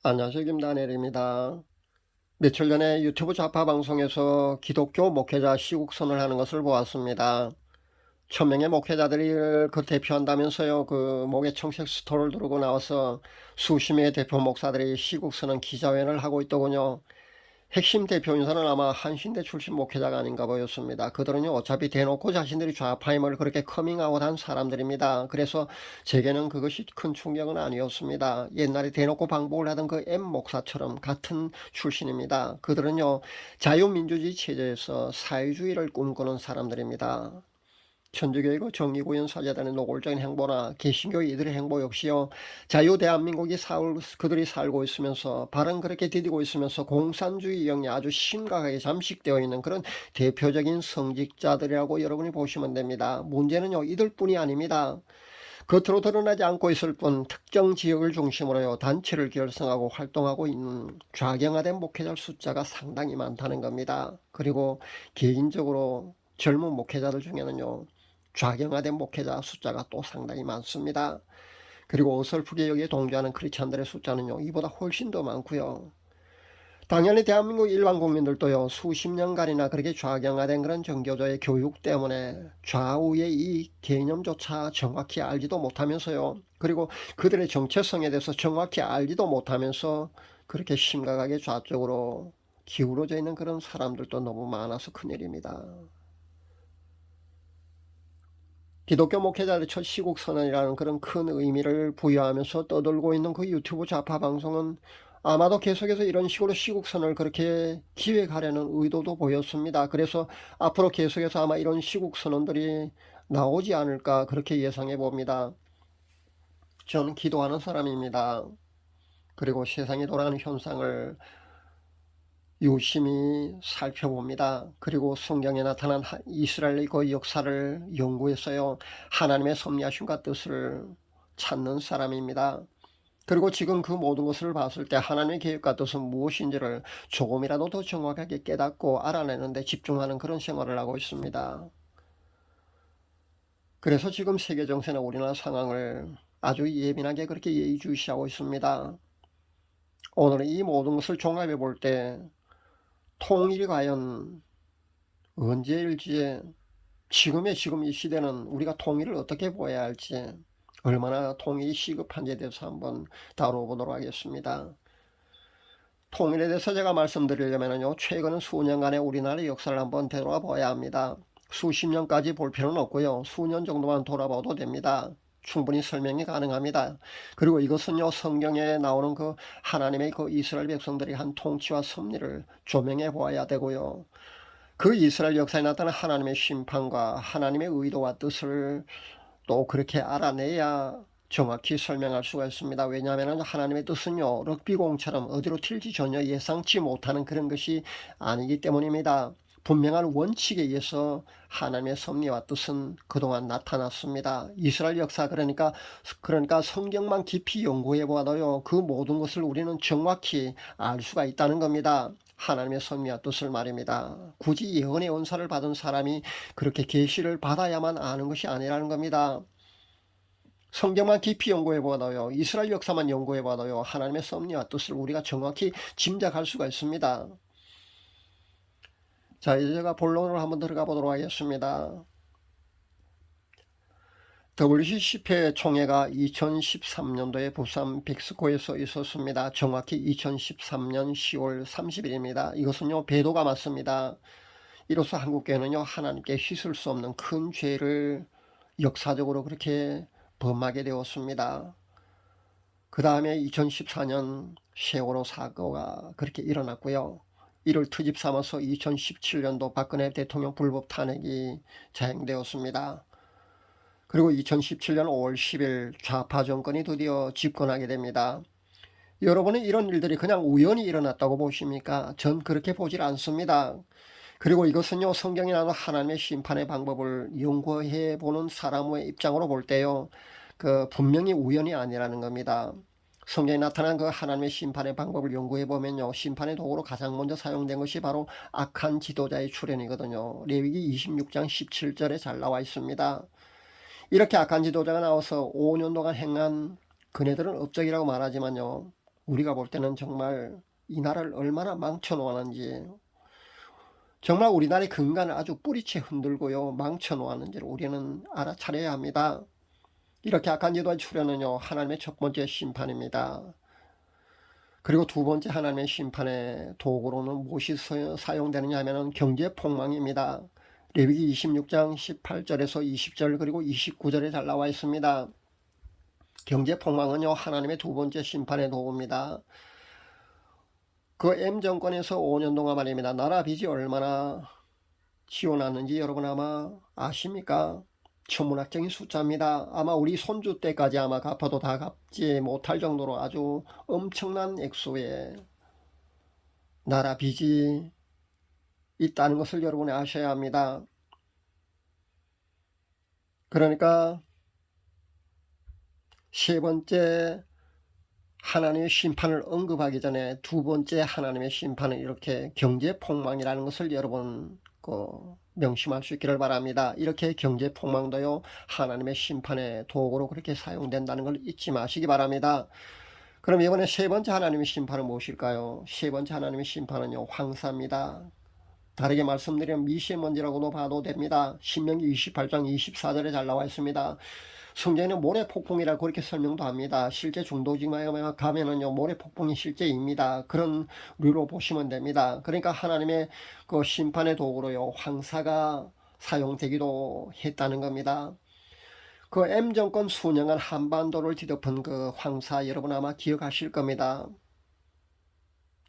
안녕하세요. 김다니엘입니다. 며칠 전에 유튜브 좌파 방송에서 기독교 목회자 시국선을 하는 것을 보았습니다. 1000명의 목회자들이 그 대표한다면서요. 그 목에 청색 스토를 두르고 나와서 수십 명의 대표 목사들이 시국선언 기자회견을 하고 있더군요. 핵심 대표 인사는 아마 한신대 출신 목회자가 아닌가 보였습니다. 그들은요 어차피 대놓고 자신들이 좌파임을 그렇게 커밍아웃한 사람들입니다. 그래서 제게는 그것이 큰 충격은 아니었습니다. 옛날에 대놓고 방북을 하던 그 M 목사처럼 같은 출신입니다. 그들은요 자유민주주의 체제에서 사회주의를 꿈꾸는 사람들입니다. 천주교의 그 정의구현 사제단의 노골적인 행보나 개신교의 이들의 행보 역시요 자유 대한민국이 그들이 살고 있으면서 발은 그렇게 디디고 있으면서 공산주의 영이 아주 심각하게 잠식되어 있는 그런 대표적인 성직자들이라고 여러분이 보시면 됩니다. 문제는요 이들뿐이 아닙니다. 겉으로 드러나지 않고 있을 뿐 특정 지역을 중심으로요 단체를 결성하고 활동하고 있는 좌경화된 목회자 숫자가 상당히 많다는 겁니다. 그리고 개인적으로 젊은 목회자들 중에는요 좌경화된 목회자 숫자가 또 상당히 많습니다. 그리고 어설프게 여기에 동조하는 크리스찬들의 숫자는요 이보다 훨씬 더 많고요. 당연히 대한민국 일반 국민들도요 수십 년간이나 그렇게 좌경화된 그런 정교조의 교육 때문에 좌우의 이 개념조차 정확히 알지도 못하면서요 그리고 그들의 정체성에 대해서 정확히 알지도 못하면서 그렇게 심각하게 좌쪽으로 기울어져 있는 그런 사람들도 너무 많아서 큰일입니다. 기독교 목회자들의 첫 시국 선언이라는 그런 큰 의미를 부여하면서 떠들고 있는 그 유튜브 좌파 방송은 아마도 계속해서 이런 식으로 시국 선언을 그렇게 기획하려는 의도도 보였습니다. 그래서 앞으로 계속해서 아마 이런 시국 선언들이 나오지 않을까 그렇게 예상해 봅니다. 저는 기도하는 사람입니다. 그리고 세상에 돌아가는 현상을 유심히 살펴봅니다. 그리고 성경에 나타난 이스라엘의 그 역사를 연구해서요 하나님의 섭리하심과 뜻을 찾는 사람입니다. 그리고 지금 그 모든 것을 봤을 때 하나님의 계획과 뜻은 무엇인지를 조금이라도 더 정확하게 깨닫고 알아내는 데 집중하는 그런 생활을 하고 있습니다. 그래서 지금 세계 정세나 우리나라 상황을 아주 예민하게 그렇게 예의주시하고 있습니다. 오늘은 이 모든 것을 종합해 볼 때 통일이 과연 언제일지, 지금 이 시대는 우리가 통일을 어떻게 보아야 할지, 얼마나 통일이 시급한지에 대해서 한번 다뤄보도록 하겠습니다. 통일에 대해서 제가 말씀드리려면요 최근 수년간의 우리나라의 역사를 한번 되돌아봐야 합니다. 수십 년까지 볼 필요는 없고요 수년 정도만 돌아봐도 됩니다. 충분히 설명이 가능합니다. 그리고 이것은요 성경에 나오는 그 하나님의 그 이스라엘 백성들이 한 통치와 섭리를 조명해 보아야 되고요 그 이스라엘 역사에 나타난 하나님의 심판과 하나님의 의도와 뜻을 또 그렇게 알아내야 정확히 설명할 수가 있습니다. 왜냐하면 하나님의 뜻은요 럭비공처럼 어디로 튈지 전혀 예상치 못하는 그런 것이 아니기 때문입니다. 분명한 원칙에 의해서 하나님의 섭리와 뜻은 그동안 나타났습니다. 이스라엘 역사 그러니까 성경만 깊이 연구해 보아도요 그 모든 것을 우리는 정확히 알 수가 있다는 겁니다. 하나님의 섭리와 뜻을 말입니다. 굳이 예언의 은사를 받은 사람이 그렇게 계시를 받아야만 아는 것이 아니라는 겁니다. 성경만 깊이 연구해 보아도요 이스라엘 역사만 연구해 봐도요 하나님의 섭리와 뜻을 우리가 정확히 짐작할 수가 있습니다. 자 이제 제가 본론으로 한번 들어가 보도록 하겠습니다. WCCP 총회가 2013년도에 부산 빅스코에서 있었습니다. 정확히 2013년 10월 30일입니다. 이것은요 배도가 맞습니다. 이로써 한국교회는요 하나님께 씻을 수 없는 큰 죄를 역사적으로 그렇게 범하게 되었습니다. 그 다음에 2014년 세월호 사고가 그렇게 일어났고요. 이를 트집 삼아서 2017년도 박근혜 대통령 불법 탄핵이 자행되었습니다. 그리고 2017년 5월 10일 좌파 정권이 드디어 집권하게 됩니다. 여러분은 이런 일들이 그냥 우연히 일어났다고 보십니까? 전 그렇게 보질 않습니다. 그리고 이것은요 성경에 나오는 하나님의 심판의 방법을 연구해 보는 사람의 입장으로 볼 때요 그 분명히 우연이 아니라는 겁니다. 성경에 나타난 그 하나님의 심판의 방법을 연구해 보면요 심판의 도구로 가장 먼저 사용된 것이 바로 악한 지도자의 출현이거든요. 레위기 26장 17절에 잘 나와 있습니다. 이렇게 악한 지도자가 나와서 5년 동안 행한 그네들은 업적이라고 말하지만요 우리가 볼 때는 정말 이 나라를 얼마나 망쳐놓았는지, 정말 우리나라의 근간을 아주 뿌리채 흔들고요 망쳐놓았는지를 우리는 알아차려야 합니다. 이렇게 악한 제도의 출현은요 하나님의 첫 번째 심판입니다. 그리고 두 번째 하나님의 심판의 도구로는 무엇이 사용되느냐 하면 경제폭망입니다. 레위기 26장 18절에서 20절 그리고 29절에 잘 나와 있습니다. 경제폭망은요 하나님의 두 번째 심판의 도구입니다. 그 M정권에서 5년 동안 말입니다. 나라 빚이 얼마나 지어놨는지 여러분 아마 아십니까? 천문학적인 숫자입니다. 아마 우리 손주 때까지 아마 갚아도 다 갚지 못할 정도로 아주 엄청난 액수의 나라 빚이 있다는 것을 여러분이 아셔야 합니다. 그러니까 세 번째 하나님의 심판을 언급하기 전에 두 번째 하나님의 심판은 이렇게 경제폭망이라는 것을 여러분 명심할 수 있기를 바랍니다. 이렇게 경제폭망도요 하나님의 심판의 도구로 그렇게 사용된다는 걸 잊지 마시기 바랍니다. 그럼 이번에 세 번째 하나님의 심판은 무엇일까요? 세 번째 하나님의 심판은요 황사입니다. 다르게 말씀드리면 미세먼지라고도 봐도 됩니다. 신명기 28장 24절에 잘 나와 있습니다. 성경에는 모래폭풍이라고 그렇게 설명도 합니다. 실제 중도지방에 가면은요 모래폭풍이 실제입니다. 그런 류로 보시면 됩니다. 그러니까 하나님의 그 심판의 도구로요 황사가 사용되기도 했다는 겁니다. 그 M정권 수년간 한반도를 뒤덮은 그 황사 여러분 아마 기억하실 겁니다.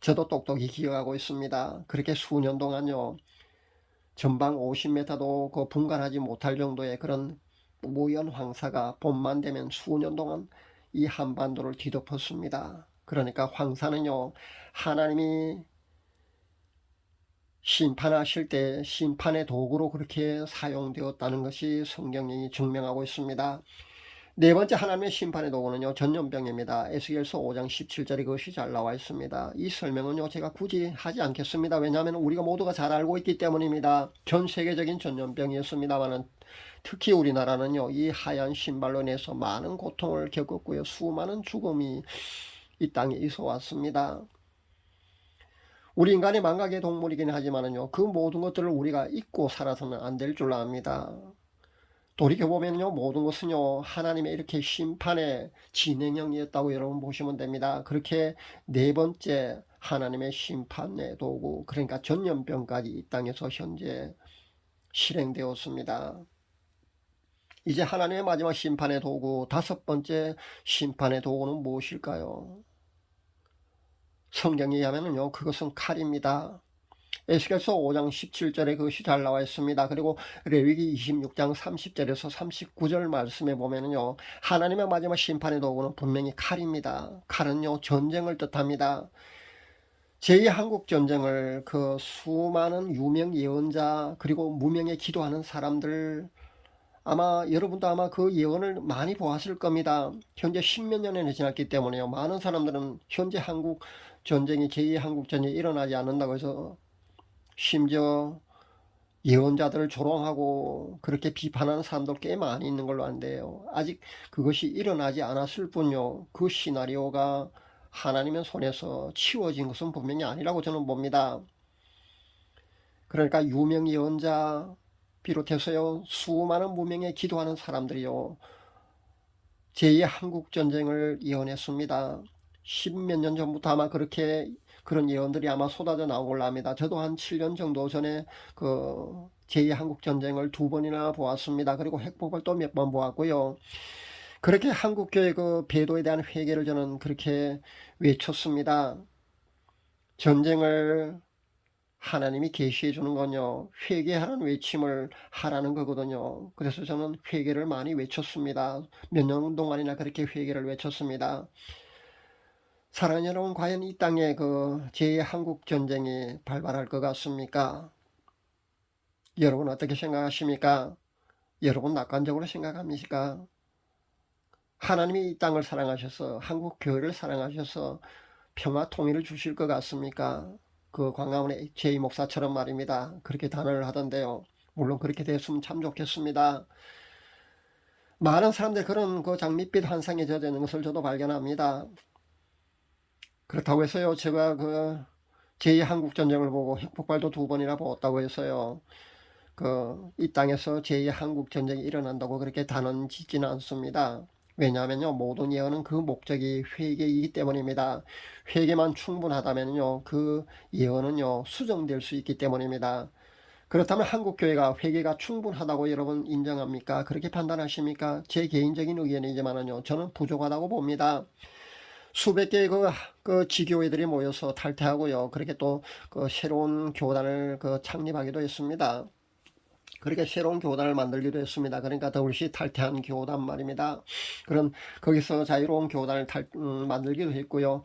저도 똑똑히 기억하고 있습니다. 그렇게 수년 동안요 전방 50m도 그 분간하지 못할 정도의 그런 무연 황사가 봄만 되면 수년 동안 이 한반도를 뒤덮었습니다. 그러니까 황사는요 하나님이 심판하실 때 심판의 도구로 그렇게 사용되었다는 것이 성경이 증명하고 있습니다. 네 번째 하나님의 심판의 도구는요 전염병입니다. 에스겔서 5장 17절에 그것이 잘 나와 있습니다. 이 설명은요 제가 굳이 하지 않겠습니다. 왜냐하면 우리가 모두가 잘 알고 있기 때문입니다. 전 세계적인 전염병이었습니다만은 특히 우리나라는요 이 하얀 신발로 인해서 많은 고통을 겪었고요 수많은 죽음이 이 땅에 있어 왔습니다. 우리 인간이 망각의 동물이긴 하지만은요 그 모든 것들을 우리가 잊고 살아서는 안 될 줄 압니다. 돌이켜보면요 모든 것은요 하나님의 이렇게 심판의 진행형이었다고 여러분 보시면 됩니다. 그렇게 네 번째 하나님의 심판의 도구 그러니까 전염병까지 이 땅에서 현재 실행되었습니다. 이제 하나님의 마지막 심판의 도구 다섯 번째 심판의 도구는 무엇일까요? 성경에 의하면요 그것은 칼입니다. 에스겔서 5장 17절에 그것이 잘 나와 있습니다. 그리고 레위기 26장 30절에서 39절 말씀에 보면요 하나님의 마지막 심판의 도구는 분명히 칼입니다. 칼은요 전쟁을 뜻합니다. 제2한국전쟁을 그 수많은 유명 예언자 그리고 무명에 기도하는 사람들 아마 여러분도 아마 그 예언을 많이 보았을 겁니다. 현재 십몇 년이 지났기 때문에요. 많은 사람들은 현재 한국 전쟁이 제2한국전쟁이 일어나지 않는다고 해서 심지어 예언자들을 조롱하고 그렇게 비판하는 사람들 꽤 많이 있는 걸로 아는데요. 아직 그것이 일어나지 않았을 뿐요. 그 시나리오가 하나님의 손에서 치워진 것은 분명히 아니라고 저는 봅니다. 그러니까 유명 예언자 비롯해서요 수많은 무명에 기도하는 사람들이요 제2한국전쟁을 예언했습니다. 십몇 년 전부터 아마 그렇게 그런 예언들이 아마 쏟아져 나온 걸로 압니다. 저도 한 7년 정도 전에 그 제2한국전쟁을 두 번이나 보았습니다. 그리고 핵폭을 또 몇 번 보았고요. 그렇게 한국교회 그 배도에 대한 회개를 저는 그렇게 외쳤습니다. 전쟁을 하나님이 계시해 주는 건요 회개하라는 외침을 하라는 거거든요. 그래서 저는 회개를 많이 외쳤습니다. 몇 년 동안이나 그렇게 회개를 외쳤습니다. 사랑하는 여러분, 과연 이 땅에 그 제2한국전쟁이 발발할 것 같습니까? 여러분 어떻게 생각하십니까? 여러분 낙관적으로 생각합니까? 하나님이 이 땅을 사랑하셔서 한국 교회를 사랑하셔서 평화 통일을 주실 것 같습니까? 그 광화문의 제이 목사처럼 말입니다. 그렇게 단언을 하던데요. 물론 그렇게 됐으면 참 좋겠습니다. 많은 사람들이 그런 그 장밋빛 환상에 젖어 있는 것을 저도 발견합니다. 그렇다고 해서요, 제가 제2한국전쟁을 보고 핵폭발도 2번이나 보았다고 해서요, 이 땅에서 제2한국전쟁이 일어난다고 그렇게 단언 짓지는 않습니다. 왜냐하면요, 모든 예언은 그 목적이 회개이기 때문입니다. 회개만 충분하다면요, 그 예언은요, 수정될 수 있기 때문입니다. 그렇다면 한국교회가 회개가 충분하다고 여러분 인정합니까? 그렇게 판단하십니까? 제 개인적인 의견이지만은요, 저는 부족하다고 봅니다. 수백 개의 지교회들이 모여서 탈퇴하고요. 그렇게 또 새로운 교단을 창립하기도 했습니다. 그렇게 새로운 교단을 만들기도 했습니다. 그러니까 더울시 탈퇴한 교단 말입니다. 그런 거기서 자유로운 교단을 만들기도 했고요.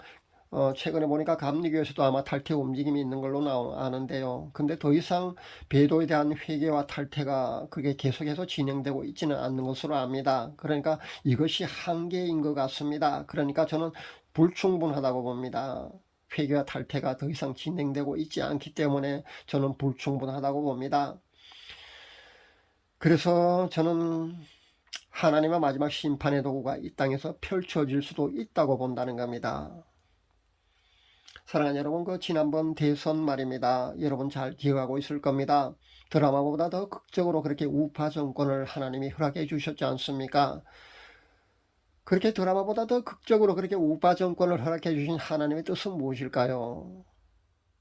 최근에 보니까 감리교에서도 아마 탈퇴 움직임이 있는 걸로 아는데요. 근데 더 이상 배도에 대한 회개와 탈퇴가 그게 계속해서 진행되고 있지는 않는 것으로 압니다. 그러니까 이것이 한계인 것 같습니다. 그러니까 저는 불충분하다고 봅니다. 회개와 탈퇴가 더 이상 진행되고 있지 않기 때문에 저는 불충분하다고 봅니다. 그래서 저는 하나님의 마지막 심판의 도구가 이 땅에서 펼쳐질 수도 있다고 본다는 겁니다. 사랑하는 여러분, 지난번 대선 말입니다. 여러분 잘 기억하고 있을 겁니다. 드라마보다 더 극적으로 그렇게 우파 정권을 하나님이 허락해 주셨지 않습니까? 그렇게 드라마보다 더 극적으로 그렇게 우파 정권을 허락해 주신 하나님의 뜻은 무엇일까요?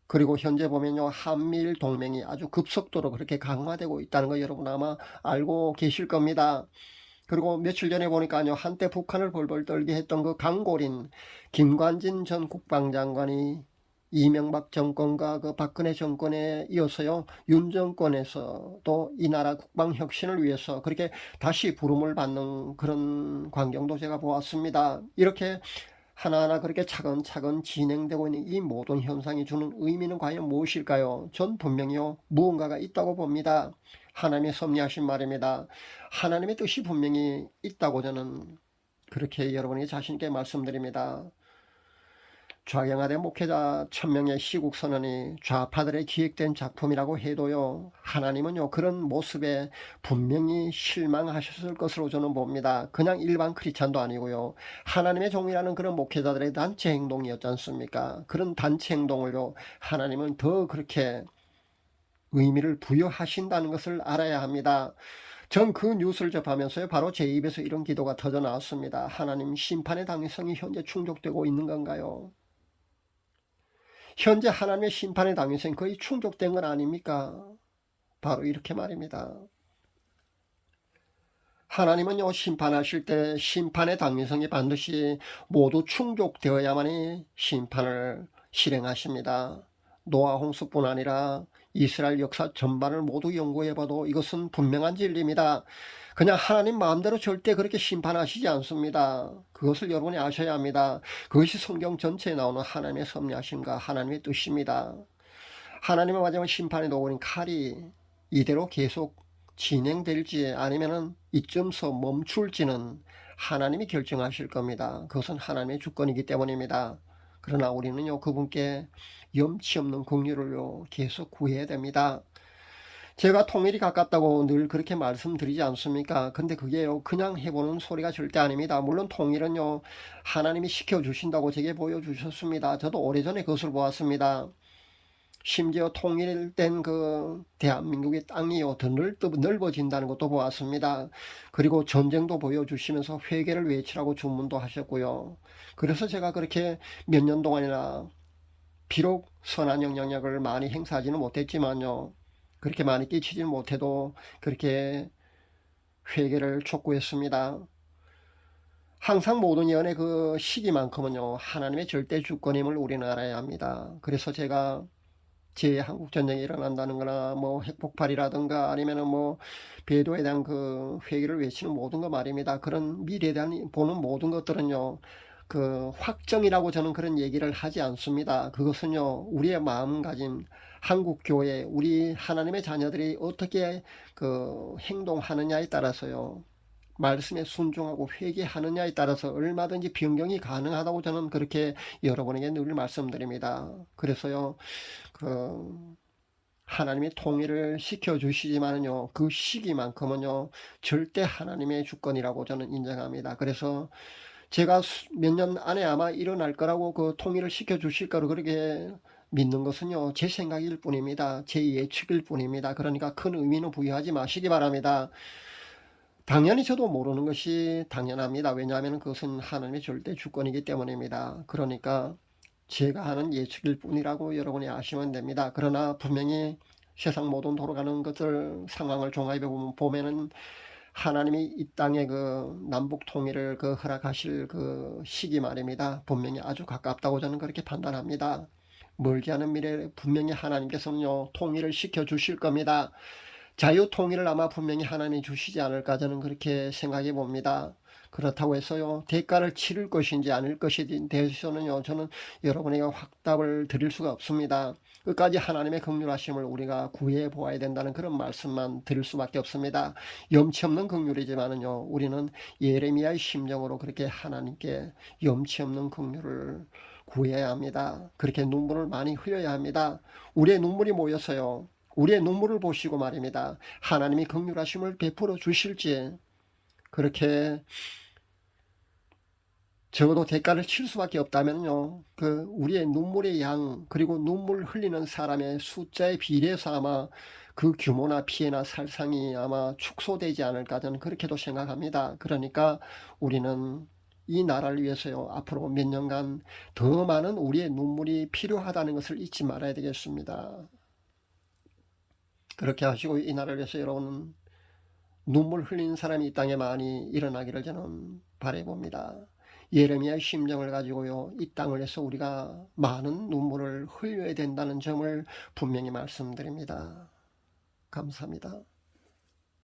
그리고 현재 보면요, 한미일 동맹이 아주 급속도로 그렇게 강화되고 있다는 거 여러분 아마 알고 계실 겁니다. 그리고 며칠 전에 보니까요, 한때 북한을 벌벌 떨게 했던 그 강고린 김관진 전 국방장관이 이명박 정권과 박근혜 정권에 이어서요, 윤 정권에서도 이 나라 국방 혁신을 위해서 그렇게 다시 부름을 받는 그런 광경도 제가 보았습니다. 이렇게 하나하나 그렇게 차근차근 진행되고 있는 이 모든 현상이 주는 의미는 과연 무엇일까요? 전 분명히요, 무언가가 있다고 봅니다. 하나님의 섭리하신 말입니다. 하나님의 뜻이 분명히 있다고 저는 그렇게 여러분에게 자신있게 말씀드립니다. 좌경화된 목회자 1000명의 시국 선언이 좌파들의 기획된 작품이라고 해도요, 하나님은요, 그런 모습에 분명히 실망하셨을 것으로 저는 봅니다. 그냥 일반 크리스찬도 아니고요, 하나님의 종이라는 그런 목회자들의 단체 행동이었지 않습니까? 그런 단체 행동을요, 하나님은 더 그렇게 의미를 부여하신다는 것을 알아야 합니다. 전 그 뉴스를 접하면서요, 바로 제 입에서 이런 기도가 터져 나왔습니다. 하나님, 심판의 당위성이 현재 충족되고 있는 건가요? 현재 하나님의 심판의 당위성이 거의 충족된 건 아닙니까? 바로 이렇게 말입니다. 하나님은요, 심판하실 때 심판의 당위성이 반드시 모두 충족되어야만이 심판을 실행하십니다. 노아 홍수뿐 아니라 이스라엘 역사 전반을 모두 연구해봐도 이것은 분명한 진리입니다. 그냥 하나님 마음대로 절대 그렇게 심판하시지 않습니다. 그것을 여러분이 아셔야 합니다. 그것이 성경 전체에 나오는 하나님의 섭리하심과 하나님의 뜻입니다. 하나님의 마지막 심판의 도구인 칼이 이대로 계속 진행될지 아니면은 이쯤서 멈출지는 하나님이 결정하실 겁니다. 그것은 하나님의 주권이기 때문입니다. 그러나 우리는요, 그분께 염치 없는 긍휼을요 계속 구해야 됩니다. 제가 통일이 가깝다고 늘 그렇게 말씀드리지 않습니까? 근데 그게요, 그냥 해보는 소리가 절대 아닙니다. 물론 통일은요, 하나님이 시켜주신다고 제게 보여주셨습니다. 저도 오래전에 그것을 보았습니다. 심지어 통일된 대한민국의 땅이요, 더 넓어진다는 것도 보았습니다. 그리고 전쟁도 보여주시면서 회개를 외치라고 주문도 하셨고요. 그래서 제가 그렇게 몇 년 동안이나 비록 선한 영향력을 많이 행사하지는 못했지만요, 그렇게 많이 끼치지는 못해도 그렇게 회개를 촉구했습니다. 항상 모든 예언의 그 시기만큼은요, 하나님의 절대 주권임을 우리는 알아야 합니다. 그래서 제가 제 한국전쟁이 일어난다는 거나 핵폭발이라든가 아니면은 배도에 대한 회의를 외치는 모든 거 말입니다. 그런 미래에 대한 보는 모든 것들은요, 확정이라고 저는 그런 얘기를 하지 않습니다. 그것은요, 우리의 마음가짐, 한국교회, 우리 하나님의 자녀들이 어떻게 행동하느냐에 따라서요, 말씀에 순종하고 회개하느냐에 따라서 얼마든지 변경이 가능하다고 저는 그렇게 여러분에게 늘 말씀드립니다. 그래서요, 그 하나님이 통일을 시켜주시지만은요, 그 시기만큼은요, 절대 하나님의 주권이라고 저는 인정합니다. 그래서 제가 몇 년 안에 아마 일어날 거라고 그 통일을 시켜 주실 거로 그렇게 믿는 것은요, 제 생각일 뿐입니다. 제 예측일 뿐입니다. 그러니까 큰 의미는 부여하지 마시기 바랍니다. 당연히 저도 모르는 것이 당연합니다. 왜냐하면 그것은 하나님의 절대 주권이기 때문입니다. 그러니까 제가 하는 예측일 뿐이라고 여러분이 아시면 됩니다. 그러나 분명히 세상 모든 돌아가는 것들 상황을 종합해 보면은 하나님이 이 땅의 그 남북 통일을 그 허락하실 그 시기 말입니다. 분명히 아주 가깝다고 저는 그렇게 판단합니다. 멀지 않은 미래에 분명히 하나님께서는요, 통일을 시켜 주실 겁니다. 자유 통일을 아마 분명히 하나님이 주시지 않을까 저는 그렇게 생각해 봅니다. 그렇다고 해서요, 대가를 치를 것인지 아닐 것에 대해서는요, 저는 여러분에게 확답을 드릴 수가 없습니다. 끝까지 하나님의 긍휼하심을 우리가 구해 보아야 된다는 그런 말씀만 드릴 수밖에 없습니다. 염치 없는 긍휼이지만은요, 우리는 예레미야의 심정으로 그렇게 하나님께 염치 없는 긍휼을 구해야 합니다. 그렇게 눈물을 많이 흘려야 합니다. 우리의 눈물이 모여서요, 우리의 눈물을 보시고 말입니다, 하나님이 긍휼하심을 베풀어 주실지, 그렇게 적어도 대가를 칠 수밖에 없다면요, 그 우리의 눈물의 양, 그리고 눈물 흘리는 사람의 숫자에 비례해서 아마 그 규모나 피해나 살상이 아마 축소되지 않을까 저는 그렇게도 생각합니다. 그러니까 우리는 이 나라를 위해서요, 앞으로 몇 년간 더 많은 우리의 눈물이 필요하다는 것을 잊지 말아야 되겠습니다. 그렇게 하시고 이 나라를 위해서 여러분 눈물 흘린 사람이 이 땅에 많이 일어나기를 저는 바라봅니다. 예레미야의 심정을 가지고요, 이 땅을 위해서 우리가 많은 눈물을 흘려야 된다는 점을 분명히 말씀드립니다. 감사합니다.